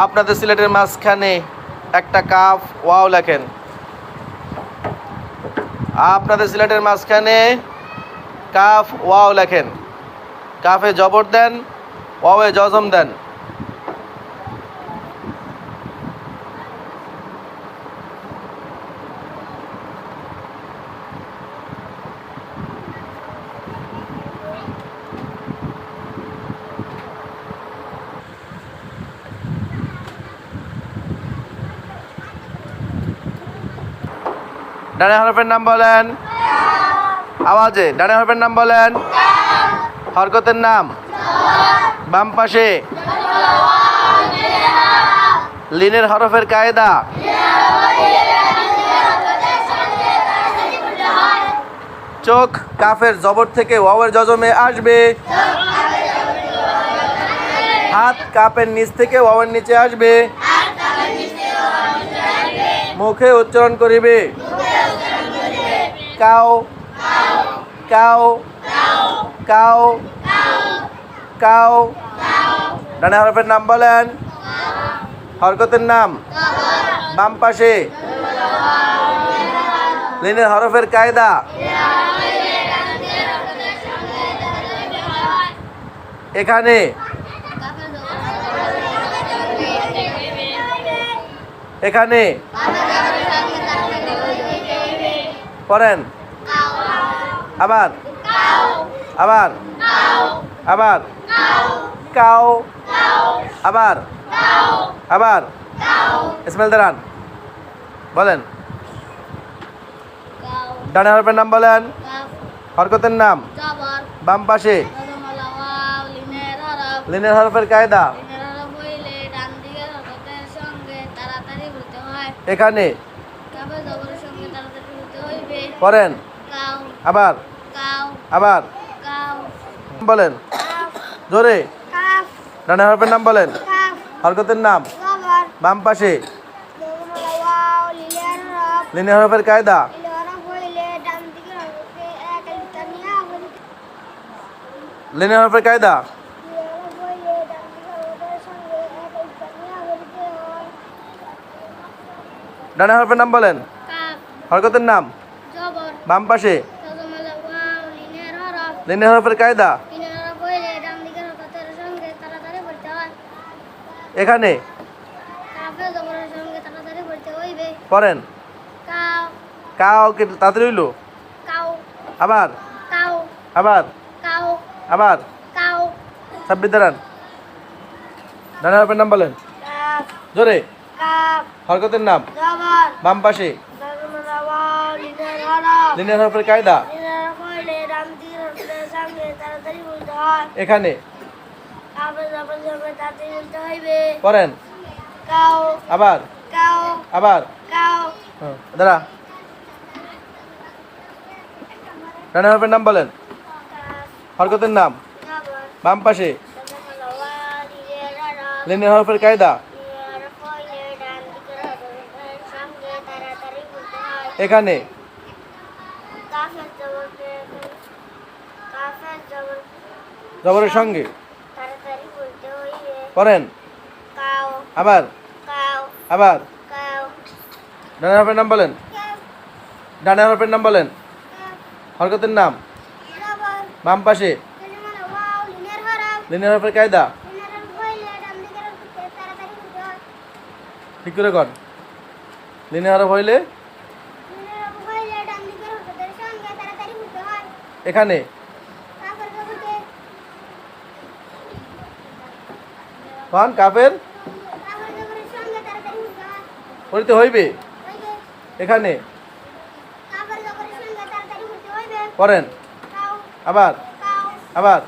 আপনাদের সিলেটের মাঝখানে একটা কাফ ওয়াও লেখেন। আপনাদের সিলেটের মাঝখানে কাফ ওয়াও লেখেন। কাফে জবর দেন, ওয়াওয়ে জজম দেন। ডানে হরফের নাম বলেন। আওয়াজে ডানে হরফের নাম বলেন। হরকতের নাম বাম পাশে। লিনের হরফের কায়দা। চোখ কাফের জবর থেকে ওয়াওয়ের জজমে আসবে। হাত কাফের নিচ থেকে ওয়াওয়ের নিচে আসবে। মুখে উচ্চারণ করিবে। কাও কাও কাও কাও। ডানে হরফের নাম বলেন। হরকতের নাম বাম পাশে। লিনের হরফের কায়দা। এখানে এখানে পড়েন। আবার আবার আবার কাও আবার আবার ইসমাইল দাঁড়ান বলেন। ডানে হরফের নাম বলেন। হরকতের নাম বাম পাশে। লিনের হরফের কায়দা। এখানে পড়েন। আবার আবার বলেন জোরে। ডানে হরফের নাম বলেন। হরকতের নাম বাম পাশে। লিনের হরফের কায়দা। লিনের হরফের কায়দা। ডানে হরফের নাম বলেন। হরকতের নাম বাম পাশে। লিনের হরফের কায়দা। এখানে পড়েন। কাও কি তাড়াতাড়ি হইল। আবার আবার আবার সাব্বির দাঁড়ান। ডানে হরফের নাম বলেন জোরে। হরকতের নাম বাম পাশে। লিনের হরফের কায়দা। এখানে পড়েন। আবার আবার দাঁড়া। ডানে হরফের নাম বলেন। হরকতের নাম বাম পাশে। লিনের হরফের কায়দা। এখানে জবরের সঙ্গে পড়েন। আবার আবার ডানে হরফের নাম বলেন। ডানে হরফের নাম বলেন। হরকতের নাম বাম পাশে। লিনের হরফের কায়দা। ঠিক করে কর। লিনের হরফ হইলে এখানে কন কাফের পড়িতে হইবে। এখানে পড়েন। আবার আবার